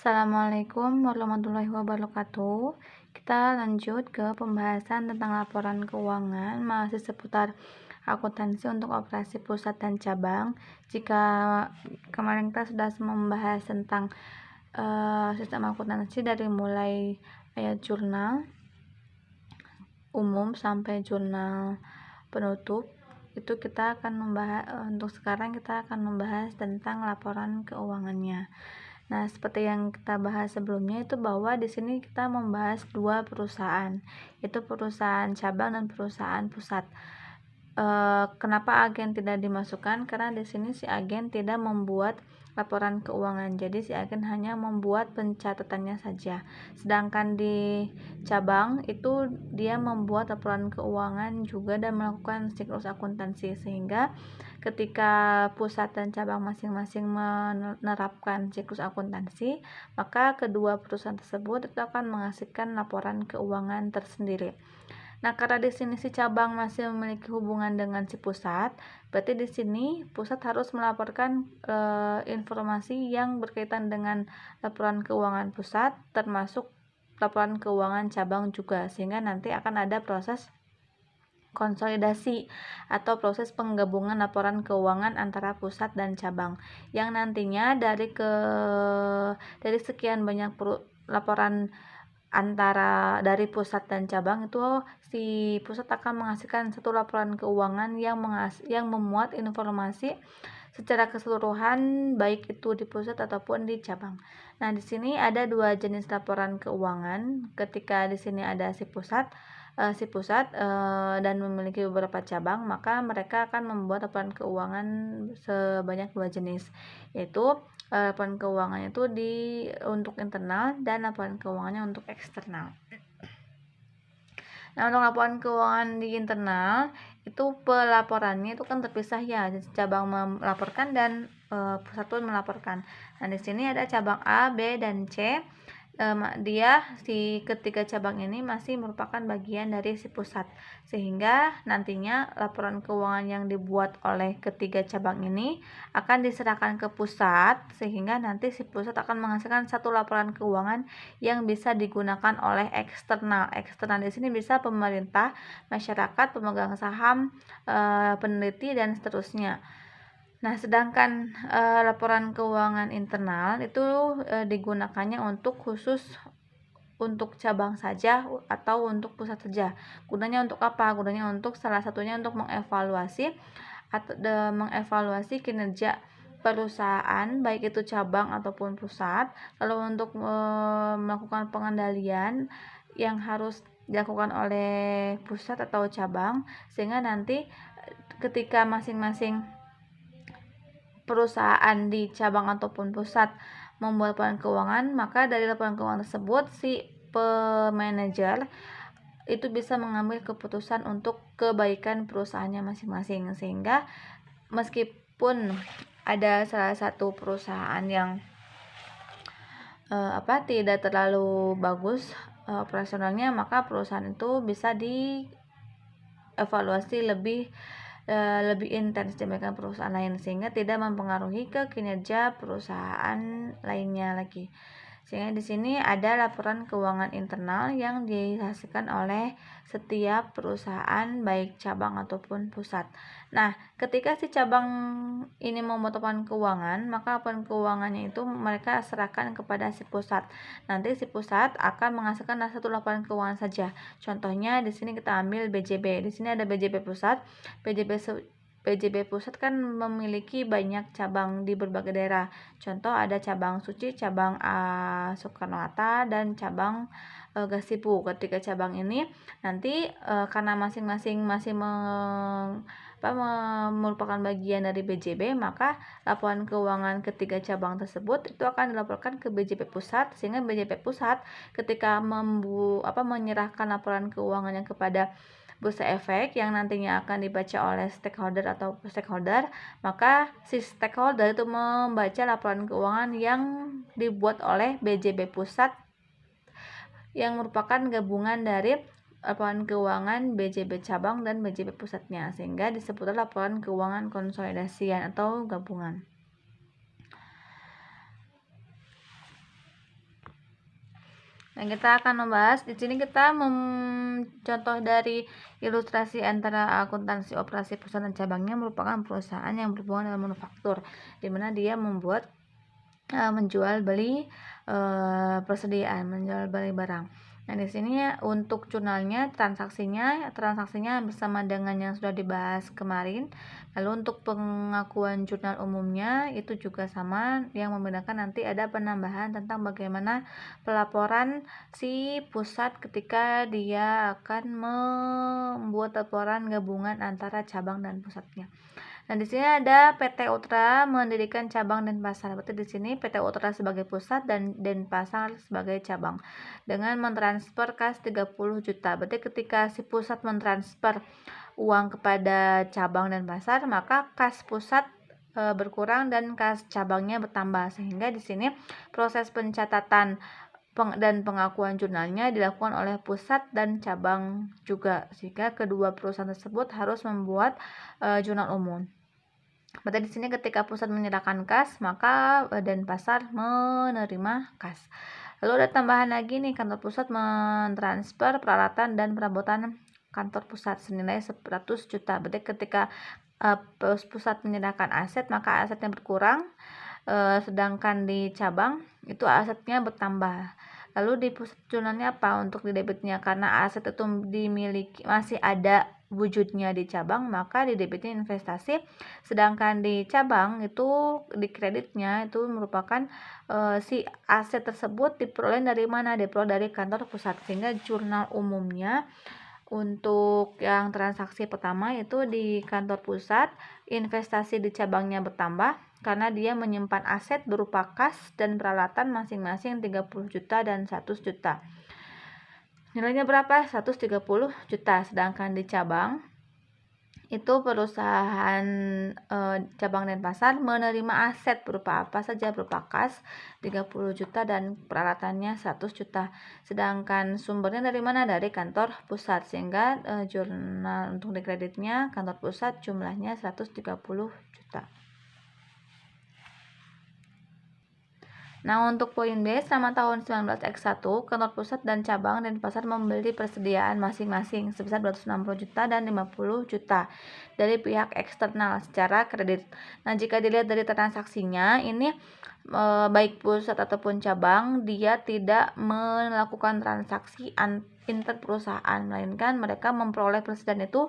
Assalamualaikum warahmatullahi wabarakatuh. Kita lanjut ke pembahasan tentang laporan keuangan, masih seputar akuntansi untuk operasi pusat dan cabang. Jika kemarin kita sudah membahas tentang sistem akuntansi dari mulai ayat jurnal umum sampai jurnal penutup, itu kita akan membahas, untuk sekarang kita akan membahas tentang laporan keuangannya. Nah, seperti yang kita bahas sebelumnya itu bahwa di sini kita membahas dua perusahaan, yaitu perusahaan cabang dan perusahaan pusat. Kenapa agen tidak dimasukkan? Karena di sini si agen tidak membuat laporan keuangan, jadi si agen hanya membuat pencatatannya saja. Sedangkan di cabang itu dia membuat laporan keuangan juga dan melakukan siklus akuntansi, sehingga ketika pusat dan cabang masing-masing menerapkan siklus akuntansi, maka kedua perusahaan tersebut itu akan menghasilkan laporan keuangan tersendiri. Nah, karena di sini si cabang masih memiliki hubungan dengan si pusat, berarti di sini pusat harus melaporkan informasi yang berkaitan dengan laporan keuangan pusat, termasuk laporan keuangan cabang juga, sehingga nanti akan ada proses konsolidasi atau proses penggabungan laporan keuangan antara pusat dan cabang, yang nantinya dari sekian banyak laporan antara dari pusat dan cabang itu si pusat akan menghasilkan satu laporan keuangan yang memuat informasi secara keseluruhan, baik itu di pusat ataupun di cabang. Nah, di sini ada dua jenis laporan keuangan. Ketika di sini ada si pusat dan memiliki beberapa cabang, maka mereka akan membuat laporan keuangan sebanyak dua jenis, yaitu laporan keuangannya itu untuk internal dan laporan keuangannya untuk eksternal. Nah, untuk laporan keuangan di internal itu pelaporannya itu kan terpisah ya, cabang melaporkan dan pusat pun melaporkan. Nah, di sini ada cabang A, B, dan C. Ketiga cabang ini masih merupakan bagian dari si pusat, sehingga nantinya laporan keuangan yang dibuat oleh ketiga cabang ini akan diserahkan ke pusat, sehingga nanti si pusat akan menghasilkan satu laporan keuangan yang bisa digunakan oleh eksternal. Eksternal di sini bisa pemerintah, masyarakat, pemegang saham, peneliti, dan seterusnya. Nah, sedangkan laporan keuangan internal itu digunakannya khusus untuk cabang saja atau untuk pusat saja. Gunanya untuk apa? Gunanya untuk salah satunya untuk mengevaluasi kinerja perusahaan, baik itu cabang ataupun pusat, lalu untuk melakukan pengendalian yang harus dilakukan oleh pusat atau cabang, sehingga nanti ketika masing-masing perusahaan di cabang ataupun pusat membuat laporan keuangan, maka dari laporan keuangan tersebut si manajer itu bisa mengambil keputusan untuk kebaikan perusahaannya masing-masing, sehingga meskipun ada salah satu perusahaan yang tidak terlalu bagus operasionalnya, maka perusahaan itu bisa dievaluasi lebih intens dibandingkan perusahaan lain, sehingga tidak mempengaruhi ke kinerja perusahaan lainnya lagi. Sehingga di sini ada laporan keuangan internal yang dihasilkan oleh setiap perusahaan, baik cabang ataupun pusat. Nah, ketika si cabang ini membuat laporan keuangan, maka laporan keuangannya itu mereka serahkan kepada si pusat. Nanti si pusat akan menghasilkan satu laporan keuangan saja. Contohnya di sini kita ambil BJB. Di sini ada BJB pusat. BJB pusat kan memiliki banyak cabang di berbagai daerah. Contoh ada cabang Suci, cabang Soekarno-Hatta, dan cabang Gasibu. Ketika cabang ini nanti karena masing-masing masih merupakan bagian dari BJB, maka laporan keuangan ketiga cabang tersebut itu akan dilaporkan ke BJB pusat, sehingga BJB pusat ketika menyerahkan laporan keuangannya kepada Bursa Efek yang nantinya akan dibaca oleh stakeholder, maka si stakeholder itu membaca laporan keuangan yang dibuat oleh BJB pusat yang merupakan gabungan dari laporan keuangan BJB cabang dan BJB pusatnya, sehingga disebut laporan keuangan konsolidasian atau gabungan. Nah, kita akan membahas di sini kita contoh dari ilustrasi antara akuntansi operasi pusat dan cabangnya merupakan perusahaan yang berhubungan dengan manufaktur, di mana dia membuat menjual beli persediaan, menjual beli barang. Nah, di sini untuk jurnalnya transaksinya bersama dengan yang sudah dibahas kemarin. Lalu untuk pengakuan jurnal umumnya itu juga sama, yang membedakan nanti ada penambahan tentang bagaimana pelaporan si pusat ketika dia akan membuat laporan gabungan antara cabang dan pusatnya. Nah, di sini ada PT Ultra mendirikan cabang Denpasar. Berarti di sini PT Ultra sebagai pusat dan Denpasar sebagai cabang dengan mentransfer kas 30 juta. Berarti ketika si pusat mentransfer uang kepada cabang Denpasar, maka kas pusat berkurang dan kas cabangnya bertambah, sehingga di sini proses pencatatan dan pengakuan jurnalnya dilakukan oleh pusat dan cabang juga, sehingga kedua perusahaan tersebut harus membuat jurnal umum. Berarti di sini ketika pusat menyerahkan kas, maka Denpasar menerima kas. Lalu ada tambahan lagi nih, kantor pusat mentransfer peralatan dan perabotan kantor pusat senilai 100 juta. Berarti ketika pusat menyerahkan aset, maka asetnya berkurang, sedangkan di cabang itu asetnya bertambah. Lalu di pusat jurnalnya apa untuk di debitnya? Karena aset itu dimiliki masih ada wujudnya di cabang, maka di debitnya investasi, sedangkan di cabang itu di kreditnya itu merupakan si aset tersebut diperoleh dari mana? Diperoleh dari kantor pusat, sehingga jurnal umumnya untuk yang transaksi pertama itu di kantor pusat, investasi di cabangnya bertambah karena dia menyimpan aset berupa kas dan peralatan masing-masing 30 juta dan 100 juta. Nilainya berapa? 130 juta. Sedangkan di cabang itu perusahaan cabang Denpasar menerima aset berupa apa saja, berupa kas 30 juta dan peralatannya 100 juta. Sedangkan sumbernya dari mana? Dari kantor pusat, sehingga jurnal untuk di kreditnya kantor pusat jumlahnya 130 juta. Nah, untuk poin B, selama tahun 19X1, kantor pusat dan cabang Denpasar membeli persediaan masing-masing sebesar 260 juta dan 50 juta dari pihak eksternal secara kredit. Nah, jika dilihat dari transaksinya, ini baik pusat ataupun cabang, dia tidak melakukan transaksi inter perusahaan, melainkan mereka memperoleh persediaan itu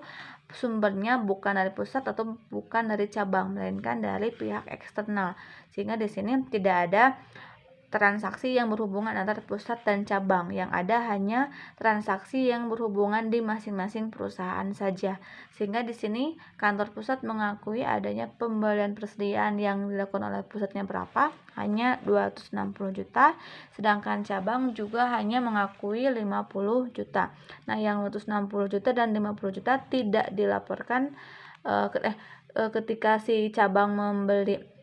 sumbernya bukan dari pusat atau bukan dari cabang, melainkan dari pihak eksternal. Sehingga di sini tidak ada transaksi yang berhubungan antara pusat dan cabang, yang ada hanya transaksi yang berhubungan di masing-masing perusahaan saja. Sehingga di sini kantor pusat mengakui adanya pembelian persediaan yang dilakukan oleh pusatnya berapa? Hanya 260 juta, sedangkan cabang juga hanya mengakui 50 juta. Nah, yang 260 juta dan 50 juta tidak dilaporkan ketika si cabang membeli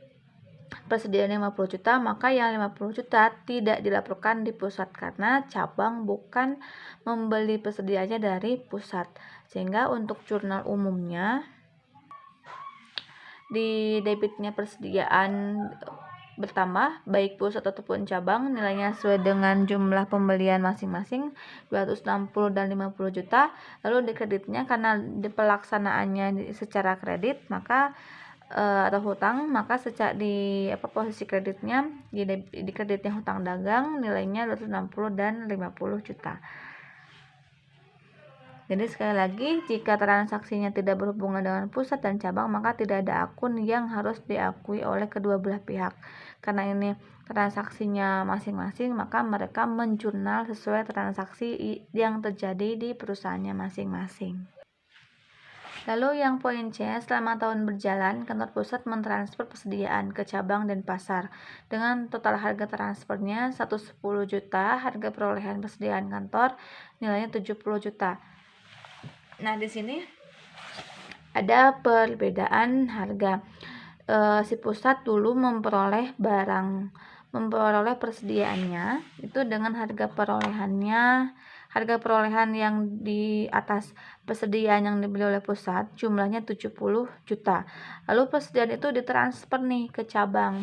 persediaan 50 juta, maka yang 50 juta tidak dilaporkan di pusat karena cabang bukan membeli persediaannya dari pusat. Sehingga untuk jurnal umumnya di debitnya persediaan bertambah baik pusat ataupun cabang, nilainya sesuai dengan jumlah pembelian masing-masing 260 dan 50 juta. Lalu di kreditnya karena di pelaksanaannya secara kredit, maka atau hutang, maka di posisi kreditnya di kreditnya hutang dagang nilainya 260 dan 50 juta. Jadi sekali lagi, jika transaksinya tidak berhubungan dengan pusat dan cabang, maka tidak ada akun yang harus diakui oleh kedua belah pihak. Karena ini transaksinya masing-masing, maka mereka menjurnal sesuai transaksi yang terjadi di perusahaannya masing-masing. Lalu yang poin C, selama tahun berjalan, kantor pusat mentransfer persediaan ke cabang Denpasar dengan total harga transfernya 110 juta, harga perolehan persediaan kantor nilainya 70 juta. Nah, di sini ada perbedaan harga. Si pusat dulu memperoleh persediaannya itu dengan harga perolehan yang di atas persediaan yang dibeli oleh pusat jumlahnya 70 juta. Lalu persediaan itu ditransfer nih ke cabang.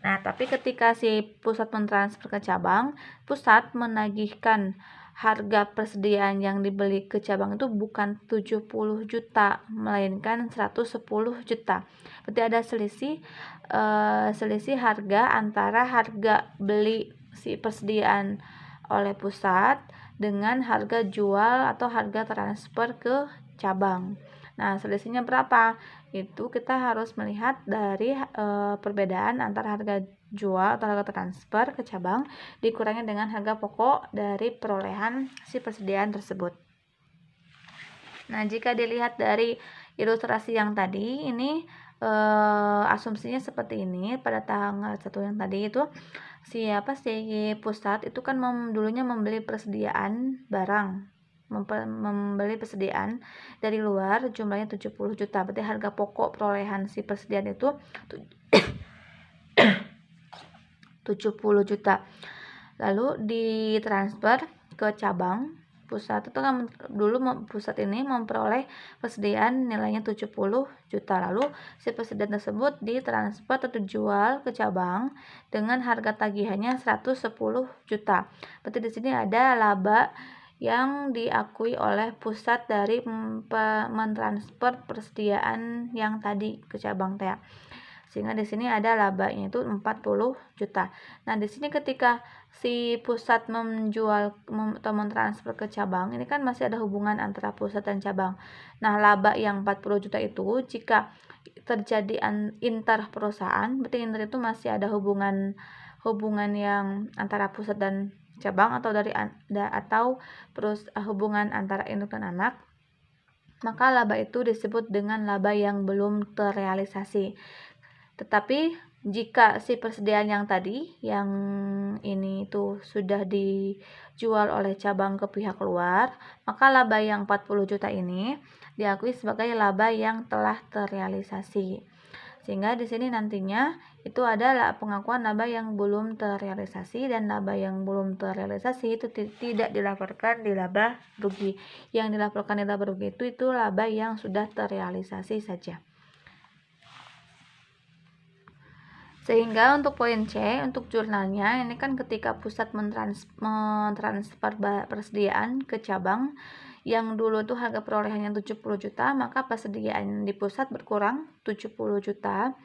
Nah, tapi ketika si pusat mentransfer ke cabang, pusat menagihkan harga persediaan yang dibeli ke cabang itu bukan 70 juta, melainkan 110 juta. Berarti ada selisih harga antara harga beli si persediaan oleh pusat dengan harga jual atau harga transfer ke cabang. Nah, selisihnya berapa? Itu kita harus melihat dari perbedaan antara harga jual atau harga transfer ke cabang dikurangi dengan harga pokok dari perolehan si persediaan tersebut. Nah, jika dilihat dari ilustrasi yang tadi, ini asumsinya seperti ini. Pada tanggal 1 yang tadi itu si pusat itu kan dulunya membeli persediaan barang, membeli persediaan dari luar jumlahnya 70 juta. Berarti harga pokok perolehan si persediaan itu 70 juta. Lalu ditransfer ke cabang. Pusat itu kan dulu pusat ini memperoleh persediaan nilainya 70 juta. Lalu si persediaan tersebut ditransfer atau dijual ke cabang dengan harga tagihannya 110 juta. Berarti di sini ada laba yang diakui oleh pusat dari mentransfer persediaan yang tadi ke cabang teh. Sehingga di sini ada labanya itu 40 juta. Nah, di sini ketika si pusat menjual atau mentransfer ke cabang, ini kan masih ada hubungan antara pusat dan cabang. Nah, laba yang 40 juta itu jika terjadi inter perusahaan, berarti inter itu masih ada hubungan yang antara pusat dan cabang atau hubungan antara induk dan anak, maka laba itu disebut dengan laba yang belum terrealisasi. Tetapi jika si persediaan yang tadi, yang ini itu sudah dijual oleh cabang ke pihak luar, maka laba yang 40 juta ini diakui sebagai laba yang telah terrealisasi. Sehingga di sini nantinya itu adalah pengakuan laba yang belum terrealisasi, dan laba yang belum terrealisasi itu tidak dilaporkan di laba rugi. Yang dilaporkan di laba rugi itu laba yang sudah terrealisasi saja. Sehingga untuk poin C, untuk jurnalnya, ini kan ketika pusat mentransfer persediaan ke cabang yang dulu tuh harga perolehannya 70 juta, maka persediaan di pusat berkurang 70 juta.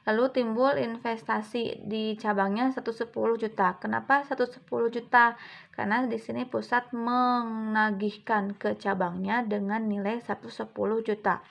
Lalu timbul investasi di cabangnya 110 juta. Kenapa 110 juta? Karena di sini pusat menagihkan ke cabangnya dengan nilai 110 juta.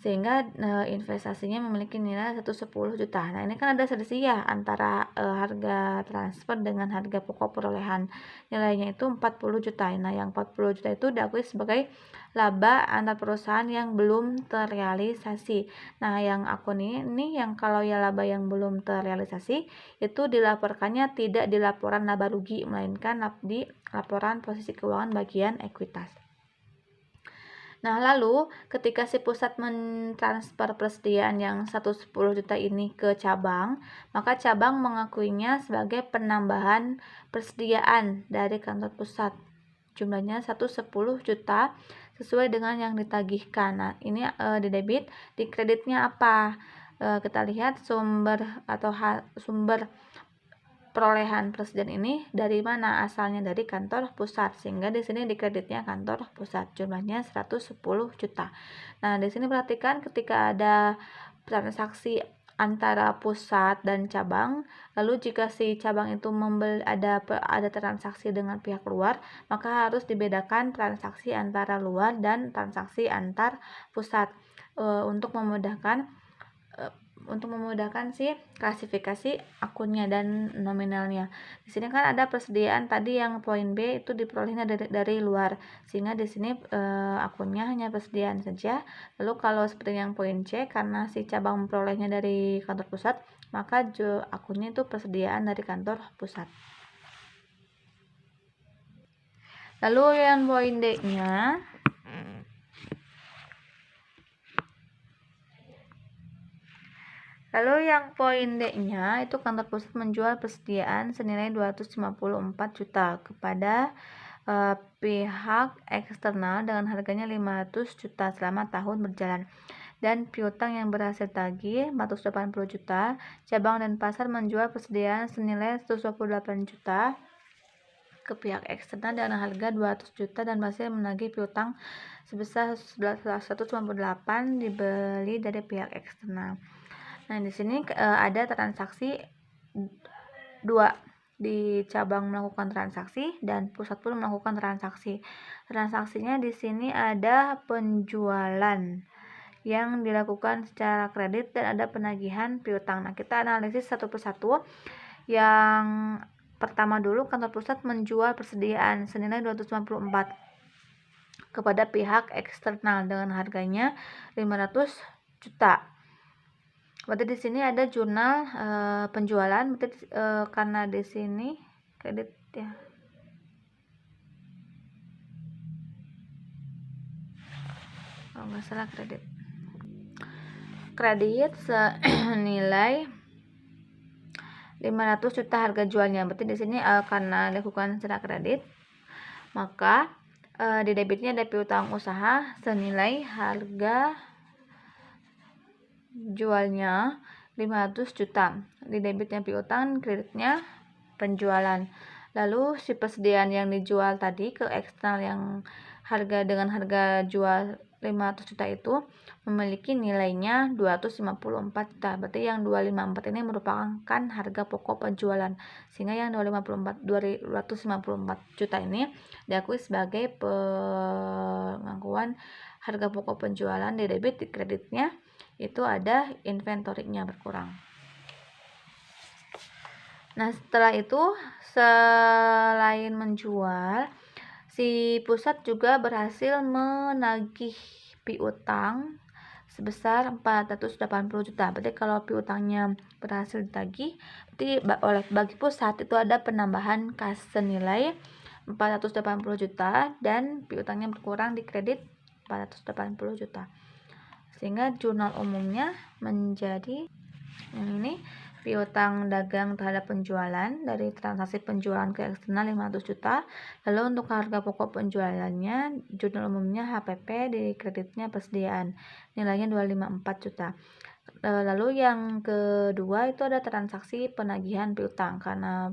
Sehingga investasinya memiliki nilai 110 juta. Nah, ini kan ada selisih ya antara harga transfer dengan harga pokok perolehan. Nilainya itu 40 juta. Nah, yang 40 juta itu diakui sebagai laba antar perusahaan yang belum terrealisasi. Nah, yang akun ini yang kalau ya laba yang belum terrealisasi itu dilaporkannya tidak di laporan laba rugi, melainkan di laporan posisi keuangan bagian ekuitas. Nah, lalu ketika si pusat mentransfer persediaan yang 110 juta ini ke cabang, maka cabang mengakuinya sebagai penambahan persediaan dari kantor pusat. Jumlahnya 110 juta sesuai dengan yang ditagihkan. Nah, ini di debit, di kreditnya apa? Kita lihat sumber perolehan persediaan ini dari mana asalnya, dari kantor pusat, sehingga di sini dikreditnya kantor pusat, jumlahnya 110 juta. Nah, di sini perhatikan ketika ada transaksi antara pusat dan cabang, lalu jika si cabang itu ada transaksi dengan pihak luar, maka harus dibedakan transaksi antara luar dan transaksi antar pusat untuk memudahkan si klasifikasi akunnya dan nominalnya. Di sini kan ada persediaan tadi yang poin B itu diperolehnya dari luar, sehingga di sini akunnya hanya persediaan saja. Lalu kalau seperti yang poin C, karena si cabang memperolehnya dari kantor pusat, maka akunnya itu persediaan dari kantor pusat. Lalu yang poin D-nya, yang poin D-nya itu kantor pusat menjual persediaan senilai 254 juta kepada pihak eksternal dengan harganya 500 juta selama tahun berjalan. dan piutang yang berhasil tagih 480 juta. Cabang dan pasar menjual persediaan senilai 128 juta ke pihak eksternal dengan harga 200 juta dan berhasil menagih piutang sebesar 198 dibeli dari pihak eksternal. Nah, di sini ada transaksi dua, di cabang melakukan transaksi dan pusat pun melakukan transaksi. Transaksinya di sini ada penjualan yang dilakukan secara kredit dan ada penagihan piutang. Nah, kita analisis satu persatu. Yang pertama dulu, kantor pusat menjual persediaan senilai 294 kepada pihak eksternal dengan harganya 500 juta. Berarti di sini ada jurnal penjualan, berarti karena di sini kredit ya. Kalau nggak salah kredit senilai 500 juta harga jualnya. Berarti di sini karena dilakukan secara kredit, maka di debitnya ada piutang usaha senilai harga jualnya 500 juta. Di debitnya piutang, kreditnya penjualan. Lalu si persediaan yang dijual tadi ke eksternal yang dengan harga jual 500 juta itu memiliki nilainya 254 juta. Berarti yang 254 ini merupakan harga pokok penjualan. Sehingga yang 254 juta ini diakui sebagai pengakuan harga pokok penjualan. Di debit, di kreditnya itu ada inventorinya berkurang. Nah, setelah itu selain menjual, si pusat juga berhasil menagih piutang sebesar 480 juta. Berarti kalau piutangnya berhasil ditagih, berarti bagi pusat itu ada penambahan kas senilai 480 juta dan piutangnya berkurang di kredit 480 juta. Sehingga jurnal umumnya menjadi ini piutang dagang terhadap penjualan dari transaksi penjualan ke eksternal 500 juta. Lalu untuk harga pokok penjualannya, jurnal umumnya HPP, di kreditnya persediaan nilainya 254 juta. Lalu yang kedua itu ada transaksi penagihan piutang. Karena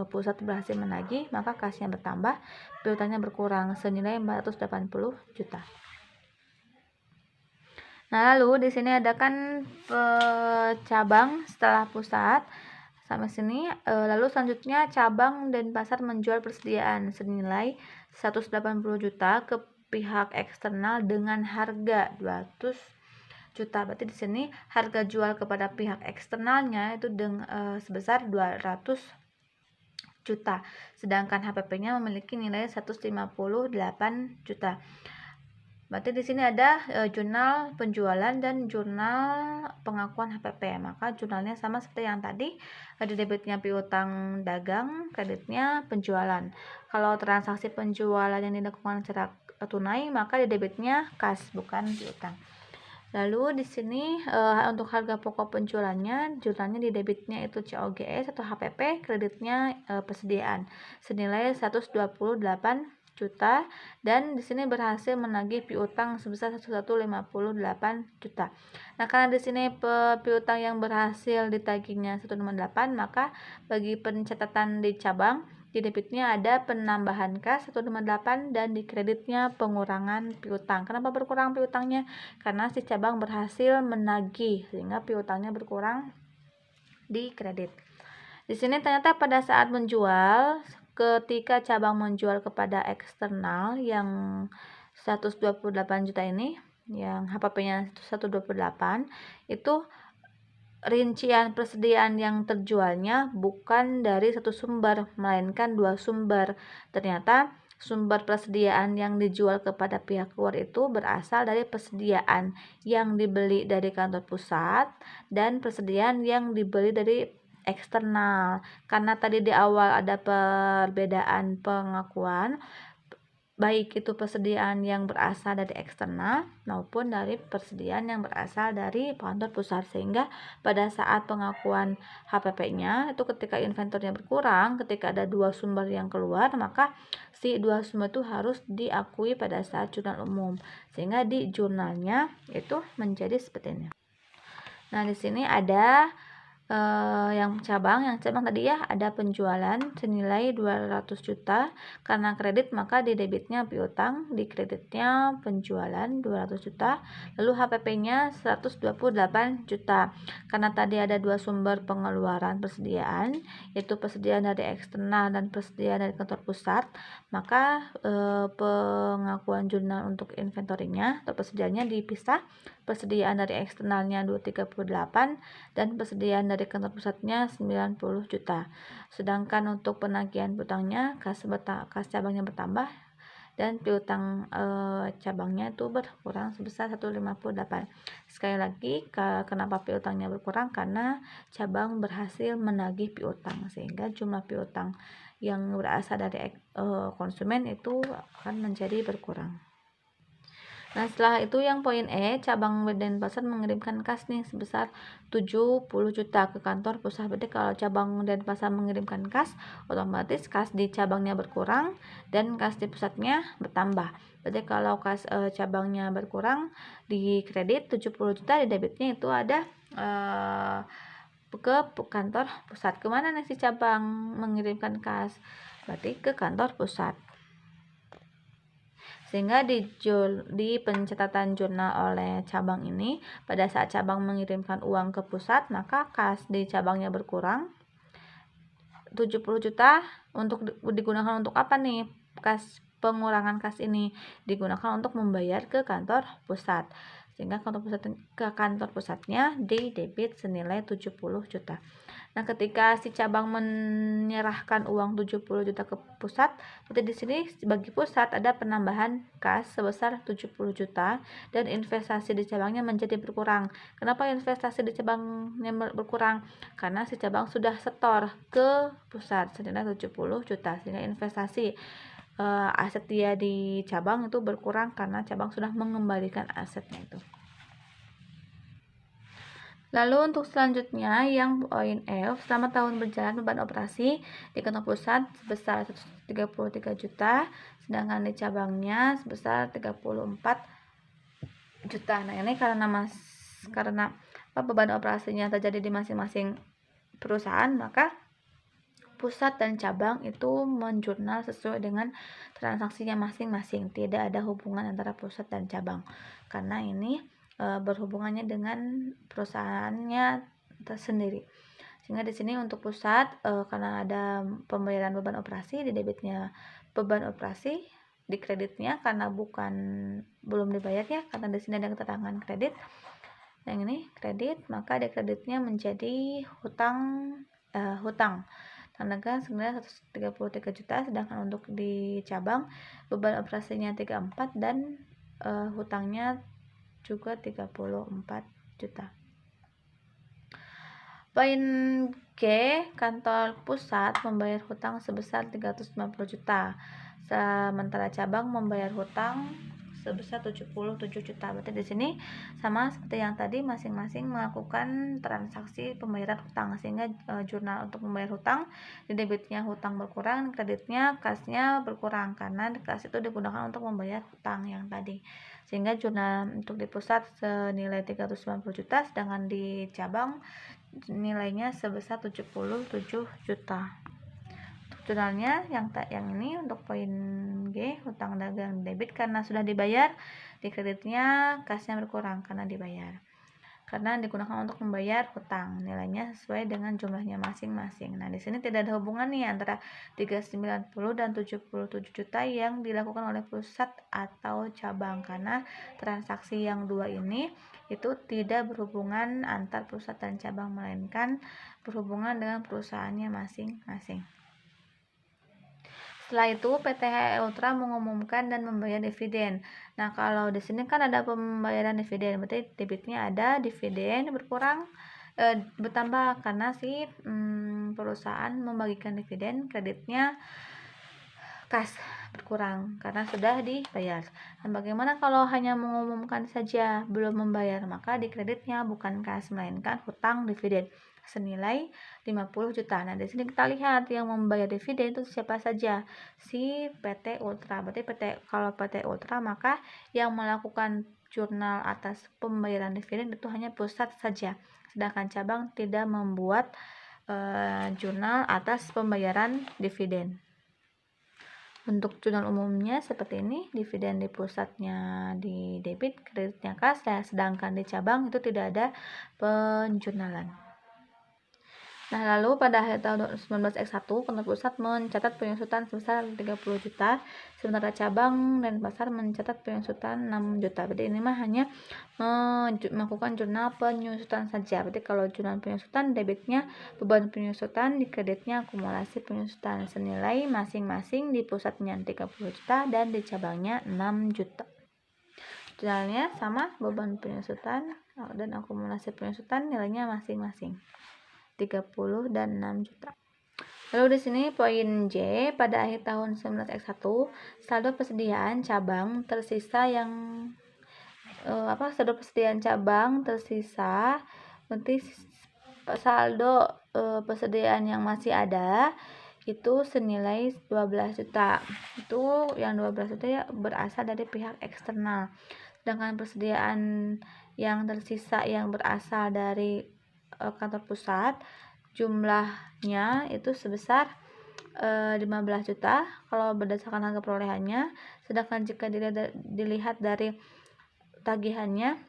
pusat berhasil menagih, maka kasnya bertambah, piutangnya berkurang senilai 480 juta. Nah, lalu di sini ada kan cabang setelah pusat sampai sini. Lalu selanjutnya cabang dan pasar menjual persediaan senilai 180 juta ke pihak eksternal dengan harga 200 juta. Berarti di sini harga jual kepada pihak eksternalnya itu sebesar 200 juta. Sedangkan HPP-nya memiliki nilai 158 juta. Berarti di sini ada jurnal penjualan dan jurnal pengakuan HPP. Maka jurnalnya sama seperti yang tadi, ada debitnya piutang dagang, kreditnya penjualan. Kalau transaksi penjualan yang dilakukan secara tunai, maka di debitnya kas, bukan piutang. Lalu di sini untuk harga pokok penjualannya, jurnalnya di debitnya itu COGS atau HPP, kreditnya persediaan senilai 128 juta dan di sini berhasil menagih piutang sebesar 158 juta. Nah, karena di sini piutang yang berhasil ditagihnya 158, maka bagi pencatatan di cabang, di debitnya ada penambahan kas 158 dan di kreditnya pengurangan piutang. Kenapa berkurang piutangnya? Karena si cabang berhasil menagih sehingga piutangnya berkurang di kredit. Di sini ternyata pada saat menjual, ketika cabang menjual kepada eksternal yang 128 juta ini, yang HPP-nya 128, itu rincian persediaan yang terjualnya bukan dari satu sumber, melainkan dua sumber. Ternyata sumber persediaan yang dijual kepada pihak luar itu berasal dari persediaan yang dibeli dari kantor pusat dan persediaan yang dibeli dari eksternal. Karena tadi di awal ada perbedaan pengakuan, baik itu persediaan yang berasal dari eksternal maupun dari persediaan yang berasal dari kantor pusat, sehingga pada saat pengakuan HPP-nya itu ketika inventornya berkurang, ketika ada dua sumber yang keluar, maka si dua sumber itu harus diakui pada saat jurnal umum, sehingga di jurnalnya itu menjadi seperti ini. Nah, di sini ada yang cabang tadi ya ada penjualan senilai 200 juta. Karena kredit maka di debitnya piutang, di kreditnya penjualan 200 juta, lalu HPP-nya 128 juta. Karena tadi ada dua sumber pengeluaran persediaan, yaitu persediaan dari eksternal dan persediaan dari kantor pusat, maka pengakuan jurnal untuk inventorinya atau persediaannya dipisah. Persediaan dari eksternalnya 238 dan persediaan dari kantor pusatnya 90 juta. Sedangkan untuk penagihan piutangnya kas cabangnya bertambah dan piutang cabangnya itu berkurang sebesar 158. Sekali lagi, kenapa piutangnya berkurang? Karena cabang berhasil menagih piutang, sehingga jumlah piutang yang berasal dari konsumen itu akan menjadi berkurang. Nah, setelah itu yang poin E, cabang Denpasar mengirimkan kas nih sebesar 70 juta ke kantor pusat. Berarti kalau cabang Denpasar mengirimkan kas, otomatis kas di cabangnya berkurang dan kas di pusatnya bertambah. Berarti kalau kas cabangnya berkurang, di kredit 70 juta, di debitnya itu ada ke kantor pusat. Kemana nih si cabang mengirimkan kas? Berarti ke kantor pusat. Sehingga di pencatatan jurnal oleh cabang ini, pada saat cabang mengirimkan uang ke pusat, maka kas di cabangnya berkurang 70 juta. Untuk digunakan untuk apa nih? Pengurangan kas ini digunakan untuk membayar ke kantor pusat, sehingga ke kantor pusatnya di debit senilai 70 juta. Nah, ketika si cabang menyerahkan uang 70 juta ke pusat, berarti di sini bagi pusat ada penambahan kas sebesar 70 juta dan investasi di cabangnya menjadi berkurang. Kenapa investasi di cabangnya berkurang? Karena si cabang sudah setor ke pusat senilai 70 juta, sehingga investasi aset dia di cabang itu berkurang karena cabang sudah mengembalikan asetnya itu. Lalu untuk selanjutnya yang poin F, selama tahun berjalan beban operasi di kantor pusat sebesar 133 juta, sedangkan di cabangnya sebesar 34 juta. Nah, ini karena beban operasinya terjadi di masing-masing perusahaan, maka pusat dan cabang itu menjurnal sesuai dengan transaksinya masing-masing. Tidak ada hubungan antara pusat dan cabang, karena ini berhubungannya dengan perusahaannya tersendiri. Sehingga di sini untuk pusat karena ada pembayaran beban operasi, di debitnya beban operasi, di kreditnya karena belum dibayar ya, karena di sini ada keterangan kredit. Yang ini kredit, maka di kreditnya menjadi hutang. Tanggal sebenarnya 133 juta, sedangkan untuk di cabang beban operasinya 34 dan hutangnya juga 34 juta. Poin G, kantor pusat membayar hutang sebesar 350 juta, sementara cabang membayar hutang sebesar 77 juta. Berarti di sini sama seperti yang tadi, masing-masing melakukan transaksi pembayaran hutang, sehingga jurnal untuk membayar hutang, di debitnya hutang berkurang, kreditnya kasnya berkurang karena kas itu digunakan untuk membayar hutang yang tadi. Sehingga jurnal untuk di pusat senilai 390 juta, sedangkan di cabang nilainya sebesar 77 juta. Jurnalnya yang ini untuk poin G, hutang dagang debit karena sudah dibayar, di kreditnya kasnya berkurang karena dibayar. Karena digunakan untuk membayar hutang, nilainya sesuai dengan jumlahnya masing-masing. Nah, di sini tidak ada hubungan nih antara 390 dan 77 juta yang dilakukan oleh pusat atau cabang, karena transaksi yang dua ini itu tidak berhubungan antar pusat dan cabang, melainkan berhubungan dengan perusahaannya masing-masing. Setelah itu PT HI Ultra mengumumkan dan membayar dividen. Nah, kalau di sini kan ada pembayaran dividen, berarti debitnya ada, dividen bertambah karena si perusahaan membagikan dividen, kreditnya kas berkurang karena sudah dibayar. Dan bagaimana kalau hanya mengumumkan saja belum membayar? Maka di kreditnya bukan kas melainkan hutang dividen senilai 50 juta. Nah, di sini kita lihat yang membayar dividen itu siapa saja? Si PT Ultra. Berarti kalau PT Ultra maka yang melakukan jurnal atas pembayaran dividen itu hanya pusat saja. Sedangkan cabang tidak membuat jurnal atas pembayaran dividen. Untuk jurnal umumnya seperti ini, dividen di pusatnya di debit, kreditnya kas, sedangkan di cabang itu tidak ada penjurnalan. Nah, lalu pada akhir tahun 2019 kantor pusat mencatat penyusutan sebesar 30 juta, sementara cabang dan pasar mencatat penyusutan 6 juta. Berarti ini mah hanya melakukan jurnal penyusutan saja. Berarti kalau jurnal penyusutan debitnya beban penyusutan, di kreditnya akumulasi penyusutan senilai masing-masing di pusatnya 30 juta dan di cabangnya 6 juta. Jurnalnya sama, beban penyusutan dan akumulasi penyusutan nilainya masing-masing 30 dan 6 juta. Lalu di sini poin J, pada akhir tahun 19X1 saldo persediaan cabang tersisa yang saldo persediaan cabang tersisa, berarti saldo persediaan yang masih ada itu senilai 12 juta. Itu yang 12 juta ya berasal dari pihak eksternal. Sedangkan persediaan yang tersisa yang berasal dari kantor pusat jumlahnya itu sebesar 15 juta kalau berdasarkan harga perolehannya. Sedangkan jika dilihat dari tagihannya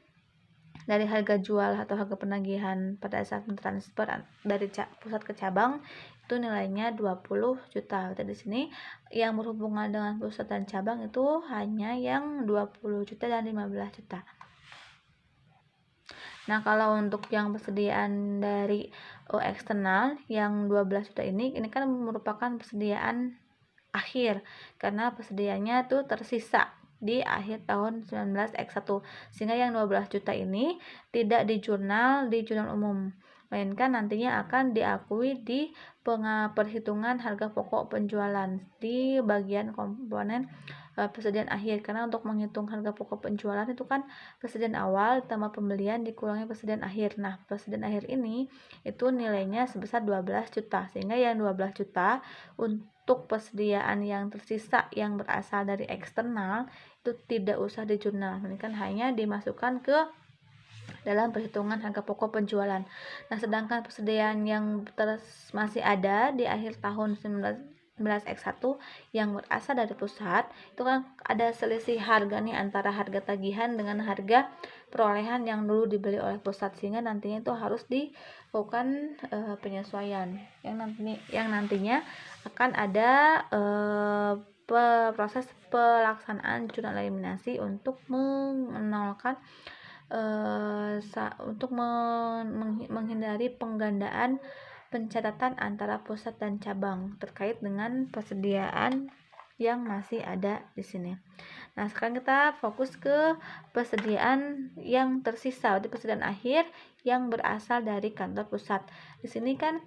dari harga jual atau harga penagihan pada saat mentransfer dari pusat ke cabang itu nilainya 20 juta. Di sini yang berhubungan dengan pusat dan cabang itu hanya yang 20 juta dan 15 juta. Nah, kalau untuk yang persediaan dari eksternal yang 12 juta ini kan merupakan persediaan akhir karena persediaannya tuh tersisa di akhir tahun 19X1, sehingga yang 12 juta ini tidak di jurnal umum, melainkan nantinya akan diakui di perhitungan harga pokok penjualan di bagian komponen persediaan akhir. Karena untuk menghitung harga pokok penjualan itu kan persediaan awal tambah pembelian dikurangi persediaan akhir. Nah, persediaan akhir ini itu nilainya sebesar 12 juta, sehingga yang 12 juta untuk persediaan yang tersisa yang berasal dari eksternal itu tidak usah di jurnal, melainkan hanya dimasukkan ke dalam perhitungan harga pokok penjualan. Nah, sedangkan persediaan yang masih ada di akhir tahun 19X1 yang berasal dari pusat itu kan ada selisih harga nih antara harga tagihan dengan harga perolehan yang dulu dibeli oleh pusat, sehingga nantinya itu harus dilakukan penyesuaian yang nantinya akan ada proses pelaksanaan jurnal eliminasi untuk menolkan untuk menghindari penggandaan pencatatan antara pusat dan cabang terkait dengan persediaan yang masih ada di sini. Nah, sekarang kita fokus ke persediaan yang tersisa, di persediaan akhir yang berasal dari kantor pusat. Di sini kan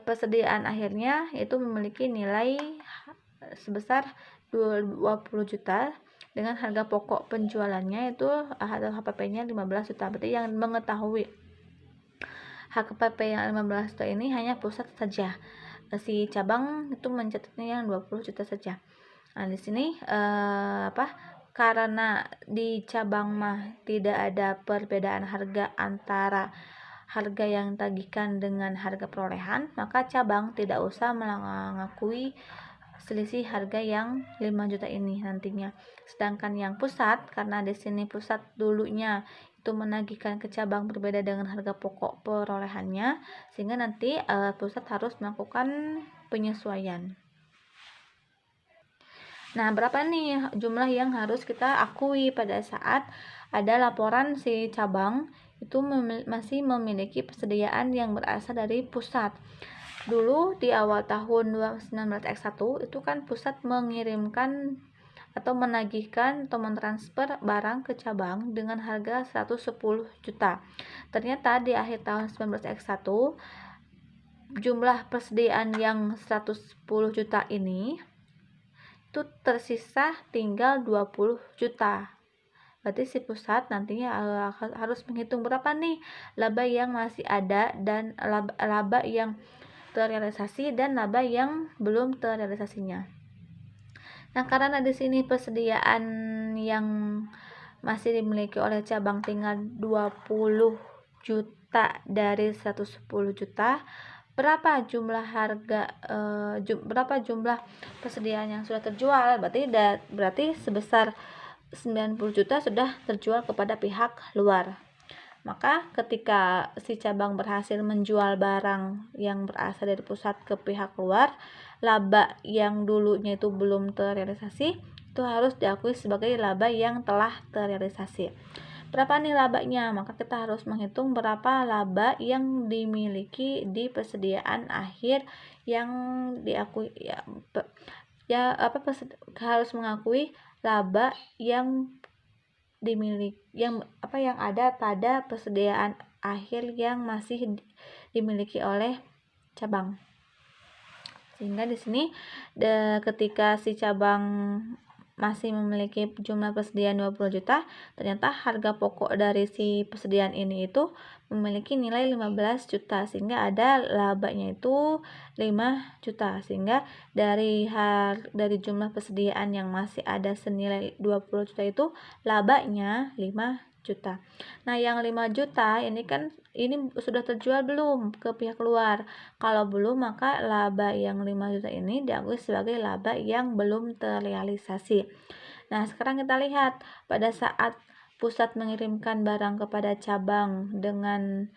persediaan akhirnya itu memiliki nilai sebesar 20 juta dengan harga pokok penjualannya itu atau HPP-nya 15 juta. Berarti yang mengetahui HPP yang 15 juta ini hanya pusat saja. Si cabang itu mencatatnya yang 20 juta saja. Nah, di sini karena di cabang mah tidak ada perbedaan harga antara harga yang tagihkan dengan harga perolehan, maka cabang tidak usah mengakui selisih harga yang 5 juta ini nantinya. Sedangkan yang pusat, karena di sini pusat dulunya itu menagihkan ke cabang berbeda dengan harga pokok perolehannya, sehingga nanti pusat harus melakukan penyesuaian. Nah, berapa nih jumlah yang harus kita akui pada saat ada laporan si cabang itu masih memiliki persediaan yang berasal dari pusat. Dulu di awal tahun 2019X1 itu kan pusat mengirimkan atau menagihkan atau mentransfer barang ke cabang dengan harga 110 juta. Ternyata di akhir tahun 19X1 jumlah persediaan yang 110 juta ini itu tersisa tinggal 20 juta. Berarti si pusat nantinya harus menghitung berapa nih laba yang masih ada dan laba yang terrealisasi dan laba yang belum terrealisasinya. Nah, karena di sini persediaan yang masih dimiliki oleh cabang tinggal 20 juta dari 110 juta, berapa jumlah persediaan yang sudah terjual? Berarti sebesar 90 juta sudah terjual kepada pihak luar. Maka ketika si cabang berhasil menjual barang yang berasal dari pusat ke pihak luar, laba yang dulunya itu belum terrealisasi itu harus diakui sebagai laba yang telah terrealisasi. Berapa nih labanya? Maka kita harus menghitung berapa laba yang dimiliki di persediaan akhir yang diakui harus mengakui laba yang dimiliki yang ada pada persediaan akhir yang masih dimiliki oleh cabang. Sehingga di sini ketika si cabang masih memiliki jumlah persediaan 20 juta, ternyata harga pokok dari si persediaan ini itu memiliki nilai 15 juta, sehingga ada labanya itu 5 juta. Sehingga dari jumlah persediaan yang masih ada senilai 20 juta itu labanya 5 juta. Nah, yang 5 juta ini sudah terjual belum ke pihak luar? Kalau belum, maka laba yang 5 juta ini diakui sebagai laba yang belum terrealisasi. Nah, sekarang kita lihat pada saat pusat mengirimkan barang kepada cabang dengan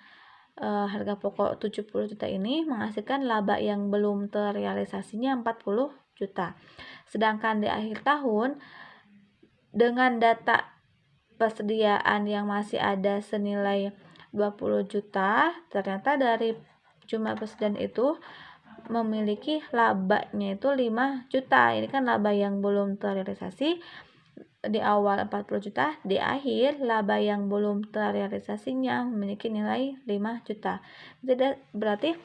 harga pokok 70 juta ini menghasilkan laba yang belum terrealisasinya 40 juta. Sedangkan di akhir tahun dengan data persediaan yang masih ada senilai 20 juta, ternyata dari jumlah persediaan itu memiliki labanya itu 5 juta. Ini kan laba yang belum terrealisasi. Di awal 40 juta, di akhir laba yang belum terrealisasinya memiliki nilai 5 juta. Berarti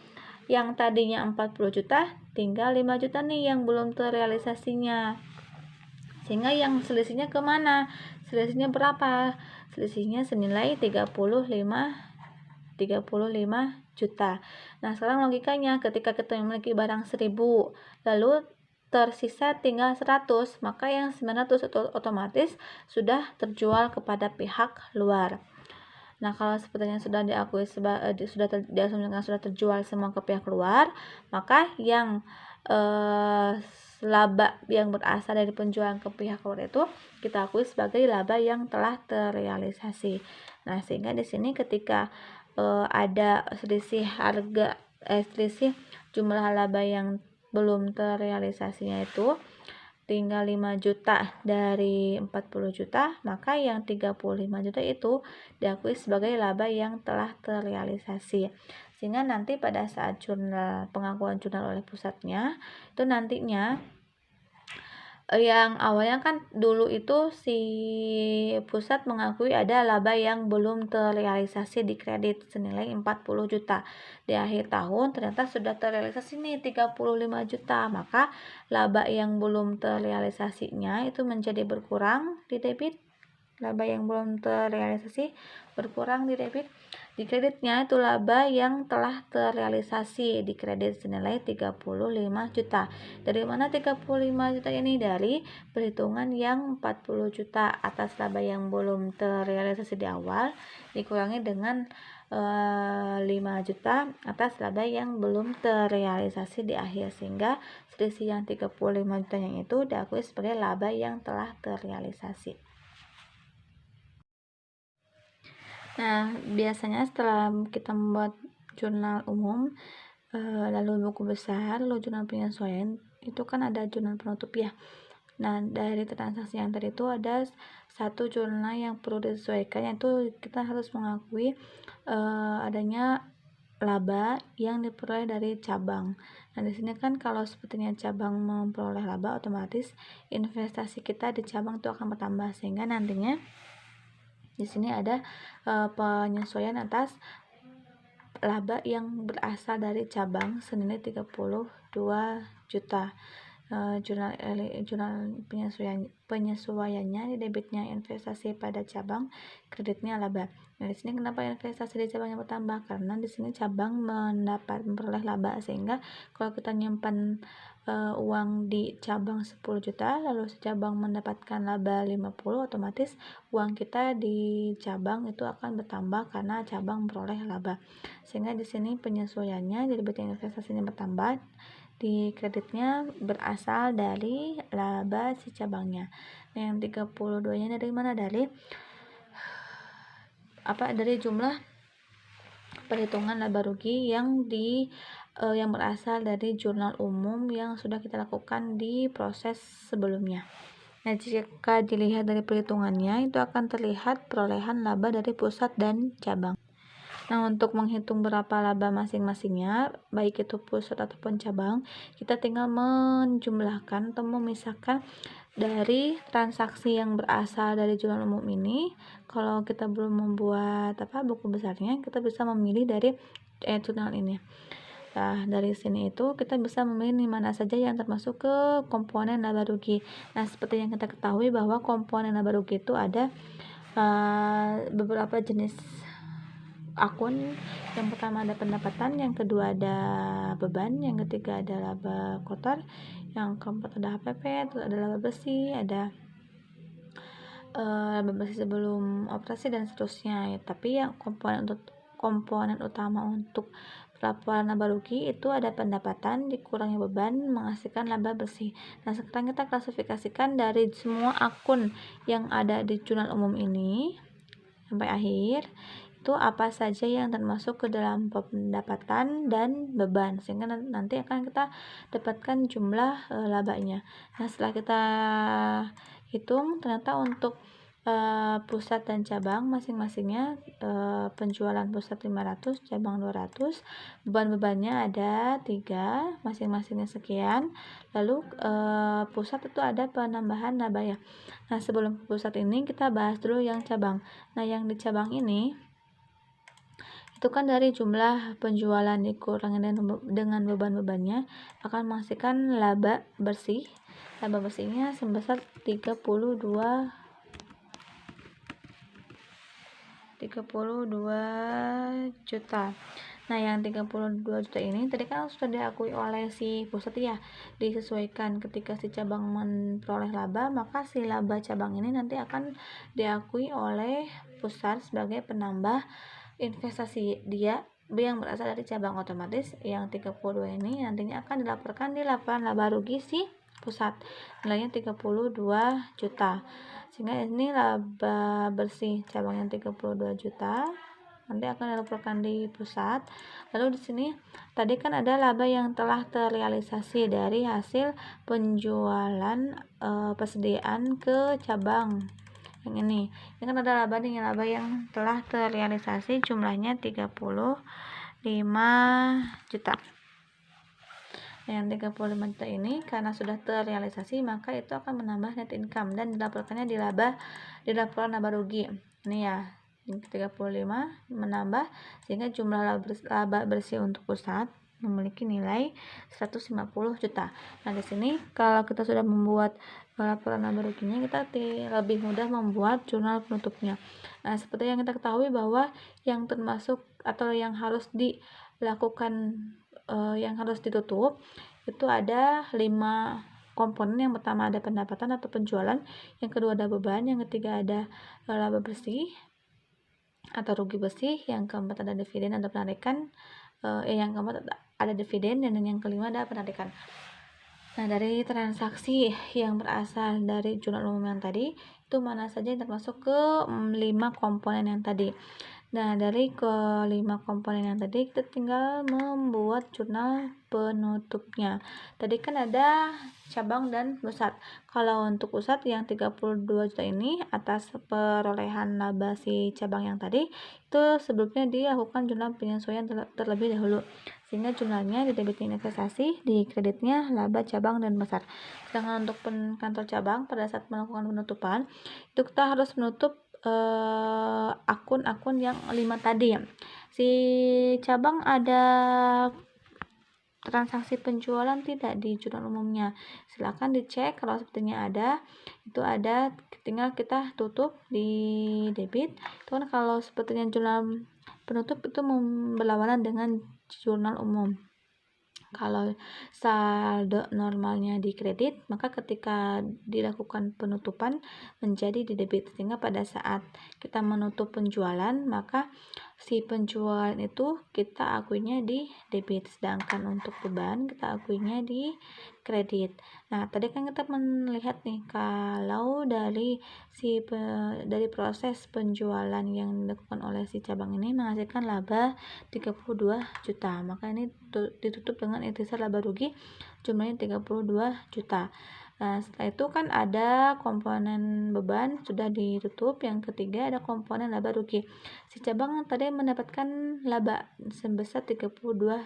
yang tadinya 40 juta tinggal 5 juta nih yang belum terrealisasinya. Sehingga yang selisihnya kemana? Selisihnya berapa? Selisihnya senilai 35 juta. Nah, sekarang logikanya ketika kita memiliki barang 1000 lalu tersisa tinggal 100, maka yang 900 otomatis sudah terjual kepada pihak luar. Nah, kalau sepertinya sudah diakui sudah terjual semua ke pihak luar, maka yang laba yang berasal dari penjualan ke pihak luar itu kita akui sebagai laba yang telah terrealisasi. Nah, sehingga di sini ketika ada selisih jumlah laba yang belum terrealisasinya itu tinggal 5 juta dari 40 juta, maka yang 35 juta itu diakui sebagai laba yang telah terrealisasi. Sehingga nanti pada saat pengakuan jurnal oleh pusatnya, itu nantinya yang awalnya kan dulu itu si pusat mengakui ada laba yang belum terrealisasi di kredit senilai 40 juta. Di akhir tahun ternyata sudah terrealisasi nih 35 juta. Maka laba yang belum terrealisasinya itu menjadi berkurang di debit. Laba yang belum terrealisasi berkurang di debit. Di kreditnya itu laba yang telah terrealisasi di kredit senilai 35 juta. Dari mana 35 juta ini? Dari perhitungan yang 40 juta atas laba yang belum terrealisasi di awal dikurangi dengan 5 juta atas laba yang belum terrealisasi di akhir, sehingga selisih yang 35 juta yang itu diakui sebagai laba yang telah terrealisasi. Nah, biasanya setelah kita membuat jurnal umum, lalu buku besar, lalu jurnal penyesuaian, itu kan ada jurnal penutup ya. Nah, dari transaksi yang tadi itu ada satu jurnal yang perlu disesuaikan, yaitu kita harus mengakui adanya laba yang diperoleh dari cabang. Nah, di sini kan kalau sepertinya cabang memperoleh laba, otomatis investasi kita di cabang itu akan bertambah, sehingga nantinya di sini ada penyesuaian atas laba yang berasal dari cabang senilai 32 juta. jurnal penyesuaiannya di debitnya investasi pada cabang, kreditnya laba. Nah, di sini kenapa investasi di cabangnya bertambah? Karena di sini cabang memperoleh laba, sehingga kalau kita nyimpan uang di cabang 10 juta, lalu si cabang mendapatkan laba 50, otomatis uang kita di cabang itu akan bertambah karena cabang memperoleh laba. Sehingga di sini penyesuaiannya jadi debit investasinya bertambah, di kreditnya berasal dari laba si cabangnya. Nah, yang 32-nya dari mana? Dari jumlah perhitungan laba rugi yang berasal dari jurnal umum yang sudah kita lakukan di proses sebelumnya. Nah, jika dilihat dari perhitungannya, itu akan terlihat perolehan laba dari pusat dan cabang. Nah, untuk menghitung berapa laba masing-masingnya, baik itu pusat ataupun cabang, kita tinggal menjumlahkan atau memisahkan dari transaksi yang berasal dari jurnal umum ini. Kalau kita belum membuat buku besarnya, kita bisa memilih dari jurnal ini. Nah, dari sini itu kita bisa memilih mana saja yang termasuk ke komponen laba rugi. Nah, seperti yang kita ketahui bahwa komponen laba rugi itu ada beberapa jenis akun. Yang pertama ada pendapatan, yang kedua ada beban, yang ketiga ada laba kotor, yang keempat ada HPP, terus ada laba bersih, ada laba bersih sebelum operasi dan seterusnya ya. Tapi yang komponen utama untuk laporan laba rugi itu ada pendapatan dikurangi beban menghasilkan laba bersih. Nah, sekarang kita klasifikasikan dari semua akun yang ada di jurnal umum ini sampai akhir, itu apa saja yang termasuk ke dalam pendapatan dan beban, sehingga nanti akan kita dapatkan jumlah labanya. Nah, setelah kita hitung, ternyata untuk pusat dan cabang masing-masingnya, penjualan pusat 500, cabang 200, beban-bebannya ada 3, masing-masingnya sekian. Lalu pusat itu ada penambahan laba ya. Nah, sebelum pusat ini kita bahas dulu yang cabang. Nah, yang di cabang ini itu kan dari jumlah penjualan dikurangi dengan beban-bebannya akan menghasilkan laba bersih. Laba bersihnya sebesar 32 juta. Nah, yang 32 juta ini tadi kan sudah diakui oleh si pusat ya, disesuaikan ketika si cabang memperoleh laba, maka si laba cabang ini nanti akan diakui oleh pusat sebagai penambah investasi dia yang berasal dari cabang. Otomatis yang 32 ini nantinya akan dilaporkan di laporan laba rugi si pusat, nilainya 32 juta. Sehingga ini laba bersih cabang yang 32 juta nanti akan dilaporkan di pusat. Lalu di sini tadi kan ada laba yang telah terrealisasi dari hasil penjualan persediaan ke cabang. Yang ini kan ada laba yang telah terrealisasi, jumlahnya 35 juta. Yang 35 juta ini karena sudah terrealisasi, maka itu akan menambah net income dan dilaporkannya di laporan laba rugi. Ini ya, 35 menambah, sehingga jumlah laba bersih untuk pusat memiliki nilai 150 juta. Nah, di sini kalau kita sudah membuat laporan laba ruginya, kita lebih mudah membuat jurnal penutupnya. Nah, seperti yang kita ketahui bahwa yang termasuk atau yang harus dilakukan yang harus ditutup itu ada 5 komponen. Yang pertama ada pendapatan atau penjualan, yang kedua ada beban, yang ketiga ada laba bersih atau rugi bersih, yang keempat ada dividen atau penarikan, yang keempat ada dividen, dan yang kelima ada penarikan. Nah, dari transaksi yang berasal dari jurnal umum yang tadi, itu mana saja yang termasuk ke 5 komponen yang tadi. Nah, dari kelima komponen yang tadi, kita tinggal membuat jurnal penutupnya. Tadi kan ada cabang dan pusat. Kalau untuk pusat yang 32 juta ini atas perolehan laba si cabang yang tadi, itu sebelumnya dilakukan jurnal penyesuaian terlebih dahulu, sehingga jurnalnya di debitnya investasi, di kreditnya laba cabang dan besar. Sedangkan untuk kantor cabang, pada saat melakukan penutupan, itu kita harus menutup akun-akun yang 5 tadi ya. Si cabang ada transaksi penjualan tidak di jurnal umumnya. Silakan dicek kalau sepertinya ada. Itu ada, tinggal kita tutup di debit. Itu kan kalau sepertinya jurnal penutup itu berlawanan dengan jurnal umum. Kalau saldo normalnya di kredit, maka ketika dilakukan penutupan menjadi di debit, sehingga pada saat kita menutup penjualan, maka si penjualan itu kita akuinya di debit, sedangkan untuk beban kita akuinya di kredit. Nah, tadi kan kita melihat nih, kalau dari dari proses penjualan yang dilakukan oleh si cabang ini menghasilkan laba 32 juta, maka ini ditutup dengan ikhtisar laba rugi jumlahnya 32 juta. Nah, setelah itu kan ada komponen beban sudah ditutup. Yang ketiga ada komponen laba rugi. Si cabang tadi mendapatkan laba sebesar 32